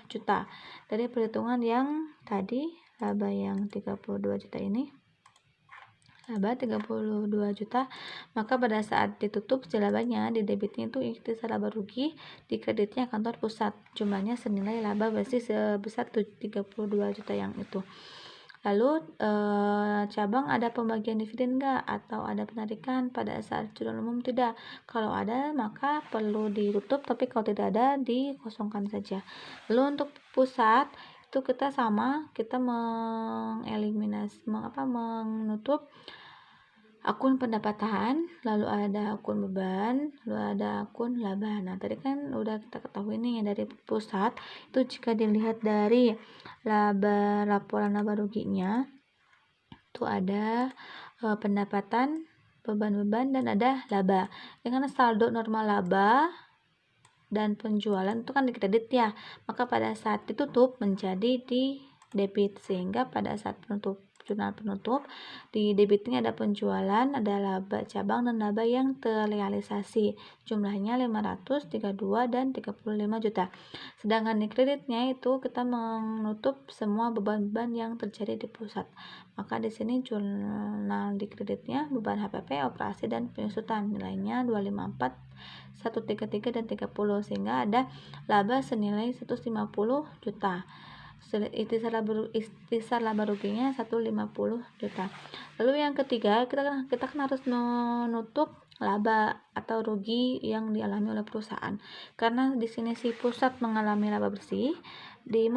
juta. Dari perhitungan yang tadi, laba yang 32 juta ini, laba 32 juta, maka pada saat ditutup si labanya di debitnya itu ikhtisar laba rugi, di kreditnya kantor pusat, jumlahnya senilai laba bersih sebesar 32 juta yang itu. Lalu cabang ada pembagian dividen enggak atau ada penarikan pada saat jurnal umum? Tidak. Kalau ada maka perlu ditutup, tapi kalau tidak ada dikosongkan saja. Lalu untuk pusat itu kita sama, kita menutup akun pendapatan, lalu ada akun beban, lalu ada akun laba. Nah, tadi kan udah kita ketahui nih dari pusat itu jika dilihat dari laporan laba ruginya itu ada pendapatan, beban-beban, dan ada laba. Dengan saldo normal laba dan penjualan itu kan di kredit ya, maka pada saat ditutup menjadi di debit, sehingga pada saat jurnal penutup di debitnya ada penjualan, ada laba cabang dan laba yang terrealisasi, jumlahnya 532 dan 35 juta. Sedangkan di kreditnya itu kita menutup semua beban-beban yang terjadi di pusat. Maka di sini jurnal di kreditnya beban HPP, operasi dan penyusutan, nilainya 254, 133 dan 30, sehingga ada laba senilai 150 juta. Ikhtisar laba ruginya 150 juta. Lalu yang ketiga, kita kan harus menutup laba atau rugi yang dialami oleh perusahaan. Karena di sini si pusat mengalami laba bersih. Dari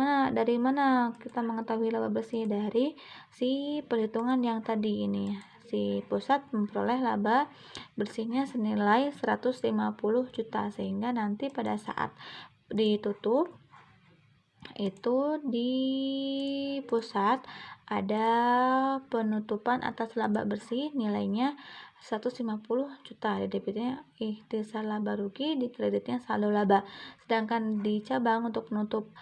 mana kita mengetahui laba bersih? Dari si perhitungan yang tadi ini. Si pusat memperoleh laba bersihnya senilai 150 juta, sehingga nanti pada saat ditutup itu di pusat ada penutupan atas laba bersih nilainya 150 juta, di debitnya ikhtisar laba rugi, di kreditnya saldo laba. Sedangkan di cabang untuk menutup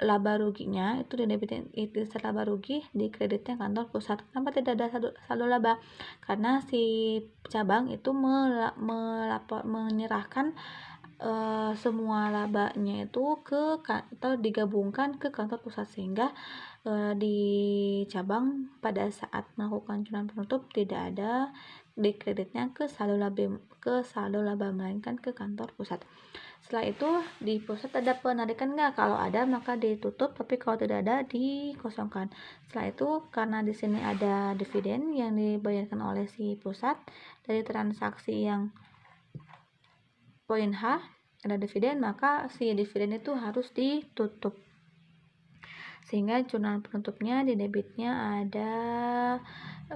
laba ruginya itu di debitnya ikhtisar laba rugi, di kreditnya kantor pusat. Kenapa tidak ada saldo laba? Karena si cabang itu menyerahkan semua labanya itu atau digabungkan ke kantor pusat, sehingga di cabang pada saat melakukan jurnal penutup tidak ada di kreditnya ke saldo laba melainkan ke kantor pusat. Setelah itu di pusat ada penarikan enggak? Kalau ada maka ditutup, tapi kalau tidak ada dikosongkan. Setelah itu karena di sini ada dividen yang dibayarkan oleh si pusat dari transaksi yang poin H, ada dividen, maka si dividen itu harus ditutup, sehingga jurnal penutupnya di debitnya ada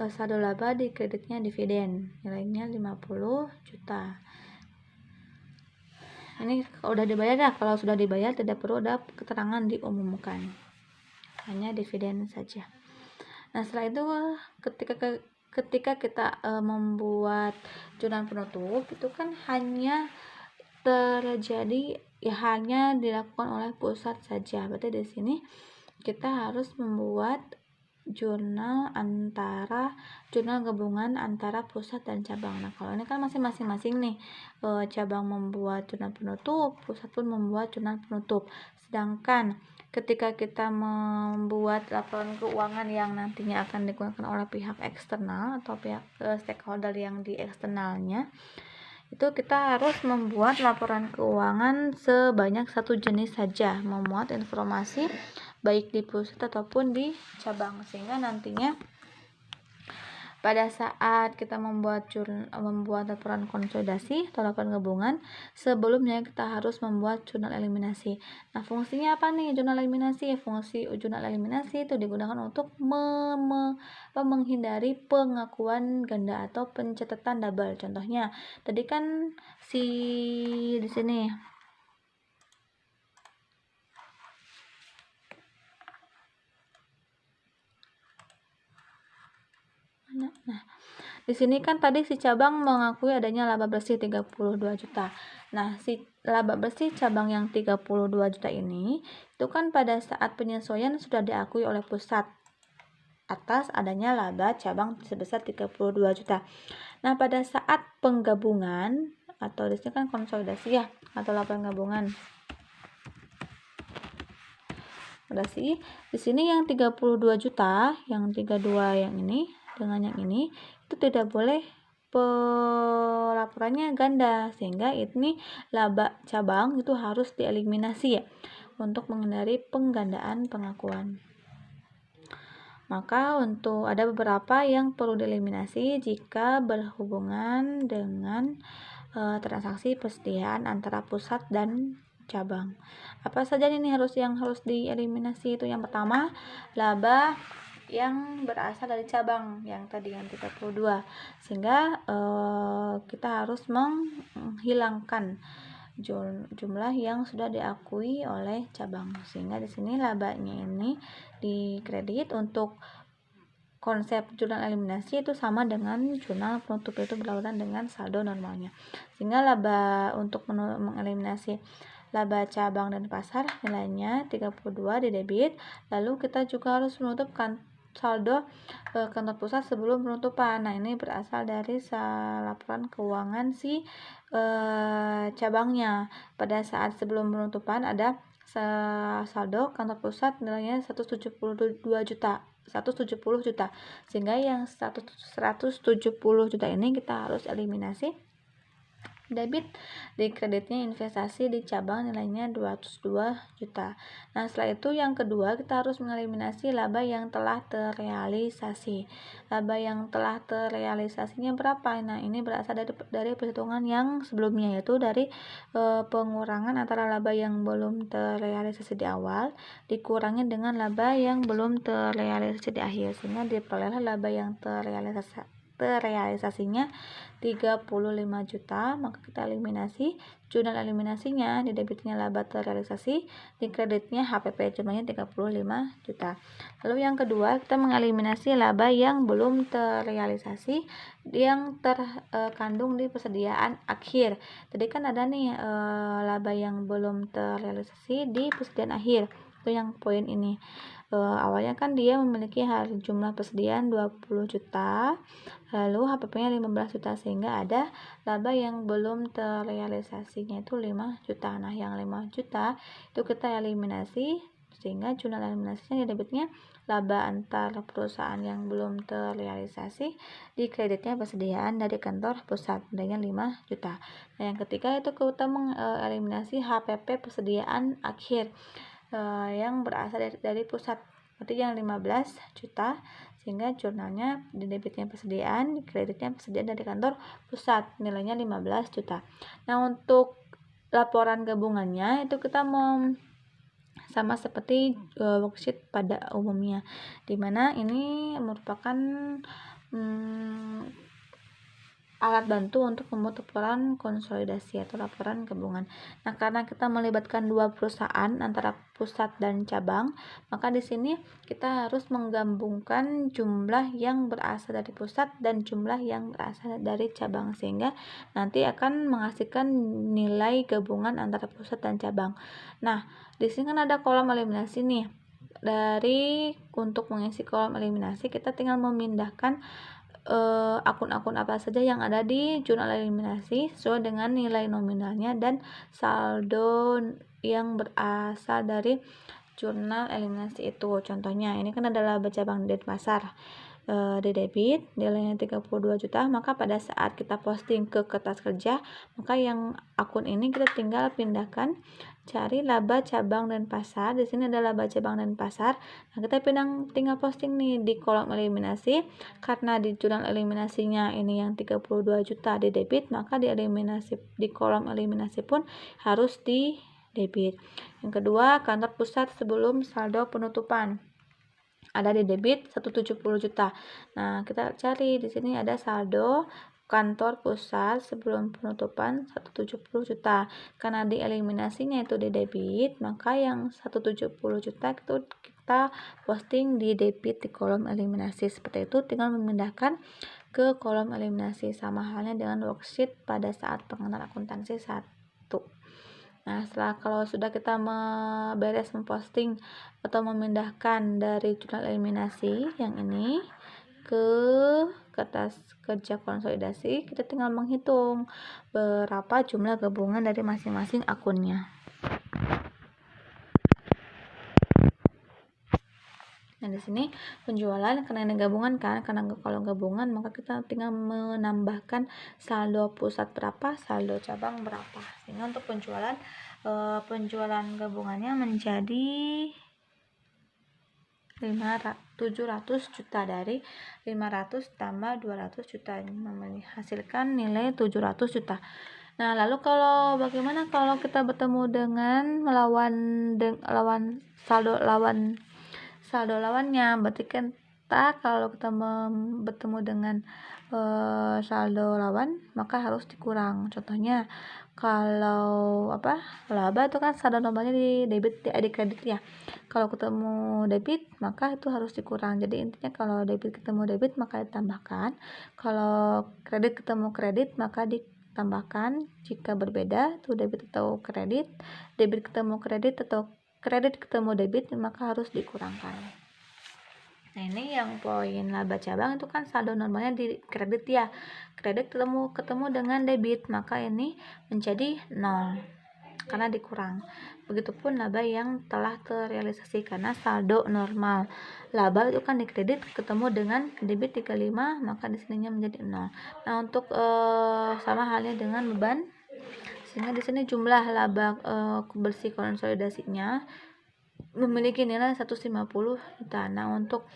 saldo laba, di kreditnya dividen, nilainya 50 juta. Ini udah dibayar ya. Kalau sudah dibayar tidak perlu ada keterangan diumumkan, hanya dividen saja. Nah, setelah itu ketika kita membuat jurnal penutup itu kan hanya dilakukan oleh pusat saja. Berarti di sini kita harus membuat jurnal gabungan antara pusat dan cabang. Nah, kalau ini kan masih masing-masing nih, cabang membuat jurnal penutup, pusat pun membuat jurnal penutup. Sedangkan ketika kita membuat laporan keuangan yang nantinya akan digunakan oleh pihak eksternal atau pihak stakeholder yang di eksternalnya, itu kita harus membuat laporan keuangan sebanyak satu jenis saja, memuat informasi baik di pusat ataupun di cabang, sehingga nantinya pada saat kita membuat laporan konsolidasi atau laporan gabungan, sebelumnya kita harus membuat jurnal eliminasi. Nah, fungsinya apa nih jurnal eliminasi? Fungsi jurnal eliminasi itu digunakan untuk menghindari pengakuan ganda atau pencatatan double. Contohnya, tadi kan di sini Nah, di sini kan tadi si cabang mengakui adanya laba bersih 32 juta. Nah, si laba bersih cabang yang 32 juta ini itu kan pada saat penyesuaian sudah diakui oleh pusat atas adanya laba cabang sebesar 32 juta. Nah, pada saat penggabungan atau di sini kan konsolidasi ya atau laporan gabungan. Berarti di sini yang 32 juta, yang 32 yang ini dengan yang ini itu tidak boleh pelaporannya ganda, sehingga ini laba cabang itu harus dieliminasi ya untuk menghindari penggandaan pengakuan. Maka untuk ada beberapa yang perlu dieliminasi jika berhubungan dengan transaksi persediaan antara pusat dan cabang. Apa saja ini yang harus dieliminasi? Itu yang pertama, laba yang berasal dari cabang yang tadi yang 32, sehingga kita harus menghilangkan jumlah yang sudah diakui oleh cabang, sehingga di sini labanya ini dikredit. Untuk konsep jurnal eliminasi itu sama dengan jurnal penutup, itu berlawanan dengan saldo normalnya, sehingga laba untuk mengeliminasi laba cabang dan pasar nilainya 32 di debit. Lalu kita juga harus menutupkan saldo kantor pusat sebelum penutupan. Nah, ini berasal dari laporan keuangan si cabangnya. Pada saat sebelum penutupan ada saldo kantor pusat nilainya 170 juta, sehingga yang 170 juta ini kita harus eliminasi. Debit di kreditnya investasi di cabang nilainya 202 juta. Nah, setelah itu yang kedua kita harus mengeliminasi laba yang telah terrealisasi. Laba yang telah terrealisasinya berapa? Nah, ini berasal dari perhitungan yang sebelumnya, yaitu dari pengurangan antara laba yang belum terrealisasi di awal dikurangi dengan laba yang belum terrealisasi di akhir, sehingga diperoleh laba yang terrealisasinya 35 juta. Maka kita eliminasi jurnal eliminasinya, di debitnya laba terrealisasi, di kreditnya HPP jumlahnya 35 juta. Lalu yang kedua, kita mengeliminasi laba yang belum terrealisasi yang terkandung di persediaan akhir. Tadi kan ada nih laba yang belum terrealisasi di persediaan akhir, itu yang poin ini. Awalnya kan dia memiliki jumlah persediaan 20 juta, lalu HPP-nya 15 juta, sehingga ada laba yang belum terrealisasinya itu 5 juta. Nah, yang 5 juta itu kita eliminasi, sehingga jurnal eliminasinya di debitnya laba antar perusahaan yang belum terrealisasi, di kreditnya persediaan dari kantor pusat nilainya 5 juta. Nah, yang ketiga itu kita mengeliminasi HPP persediaan akhir yang berasal dari pusat, berarti yang 15 juta, sehingga jurnalnya di debitnya persediaan, di kreditnya persediaan dari kantor pusat nilainya 15 juta. Nah, untuk laporan gabungannya itu kita sama seperti worksheet pada umumnya, dimana ini merupakan alat bantu untuk membuat laporan konsolidasi atau laporan gabungan. Nah, karena kita melibatkan dua perusahaan antara pusat dan cabang, maka di sini kita harus menggabungkan jumlah yang berasal dari pusat dan jumlah yang berasal dari cabang, sehingga nanti akan menghasilkan nilai gabungan antara pusat dan cabang. Nah, di sini kan ada kolom eliminasi nih. Untuk mengisi kolom eliminasi, kita tinggal memindahkan akun-akun apa saja yang ada di jurnal eliminasi sesuai dengan nilai nominalnya dan saldo yang berasal dari jurnal eliminasi itu. Contohnya ini kan adalah laba cabang dan pasar. di debit, nilainya 32 juta, maka pada saat kita posting ke kertas kerja, maka yang akun ini kita tinggal pindahkan, cari laba cabang dan pasar. Di sini ada laba cabang dan pasar. Nah, kita tinggal posting nih di kolom eliminasi. Karena di jurnal eliminasinya ini yang 32 juta di debit, maka di kolom eliminasi pun harus di debit. Yang kedua, kantor pusat sebelum saldo penutupan. Ada di debit 170 juta. Nah, kita cari di sini ada saldo kantor pusat sebelum penutupan 170 juta. Karena di eliminasinya itu di debit, maka yang 170 juta itu kita posting di debit di kolom eliminasi. Seperti itu, tinggal memindahkan ke kolom eliminasi, sama halnya dengan worksheet pada saat pengenalan akuntansi 1. Nah, kalau sudah kita beres memposting atau memindahkan dari jurnal eliminasi yang ini ke kertas kerja konsolidasi, kita tinggal menghitung berapa jumlah gabungan dari masing-masing akunnya. Nah, di sini penjualan karena ini gabungan kan, karena kalau gabungan maka kita tinggal menambahkan saldo pusat berapa, saldo cabang berapa. Sehingga untuk penjualan gabungannya menjadi 700 juta. Dari 500 tambah 200 juta menghasilkan nilai 700 juta. Nah, lalu bagaimana kalau kita bertemu dengan saldo lawannya? Berarti kita kalau kita bertemu dengan saldo lawan, maka harus dikurang. Contohnya kalau laba itu kan saldo normalnya di debit, di kredit ya. Kalau ketemu debit, maka itu harus dikurang. Jadi intinya kalau debit ketemu debit maka ditambahkan, kalau kredit ketemu kredit maka ditambahkan. Jika berbeda tuh debit atau kredit, debit ketemu kredit atau kredit ketemu debit, maka harus dikurangkan. Nah, ini yang poin laba cabang itu kan saldo normalnya di kredit ya. Kredit ketemu dengan debit, maka ini menjadi 0 karena dikurang. Begitupun laba yang telah terrealisasi karena saldo normal. Laba itu kan di kredit ketemu dengan debit 35, maka di sininya menjadi 0. Nah, untuk sama halnya dengan beban, sehingga di sini jumlah laba bersih konsolidasinya memiliki nilai 150 juta. Nah, untuk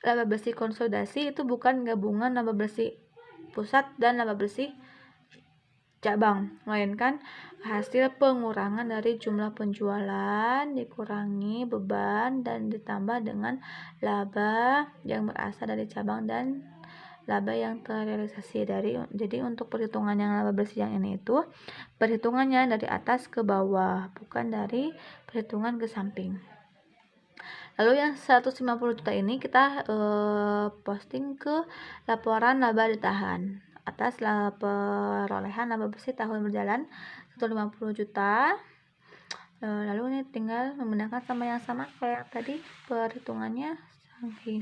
laba bersih konsolidasi itu bukan gabungan laba bersih pusat dan laba bersih cabang, melainkan hasil pengurangan dari jumlah penjualan dikurangi beban dan ditambah dengan laba yang berasal dari cabang dan laba yang terrealisasi. Jadi untuk perhitungan yang laba bersih yang ini itu perhitungannya dari atas ke bawah, bukan dari perhitungan ke samping. Lalu yang 150 juta ini kita posting ke laporan laba ditahan atas perolehan laba bersih tahun berjalan 150 juta. Lalu ini tinggal menggunakan sama yang sama kayak tadi perhitungannya,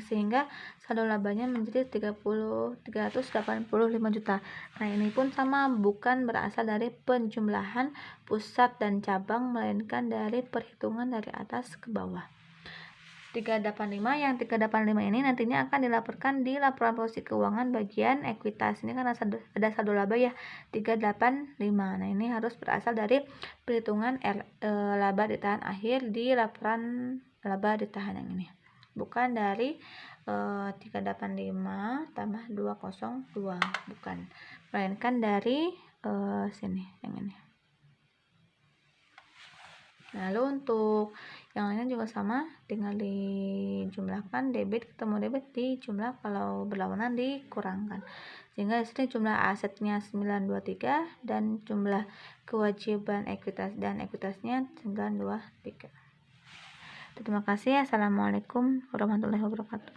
sehingga saldo labanya menjadi 385 juta. Nah, ini pun sama, bukan berasal dari penjumlahan pusat dan cabang, melainkan dari perhitungan dari atas ke bawah. 385, yang 385 ini nantinya akan dilaporkan di laporan posisi keuangan bagian ekuitas. Ini kan ada saldo laba ya, 385. Nah, ini harus berasal dari perhitungan laba ditahan akhir di laporan laba ditahan yang ini, bukan dari 385 tambah 202, bukan, melainkan dari sini yang ini. Lalu untuk yang lainnya juga sama, tinggal dijumlahkan, debit ketemu debit dijumlah, kalau berlawanan dikurangkan, sehingga di sini jumlah asetnya 923 dan jumlah kewajiban ekuitas dan ekuitasnya 923. Terima kasih. Assalamualaikum warahmatullahi wabarakatuh.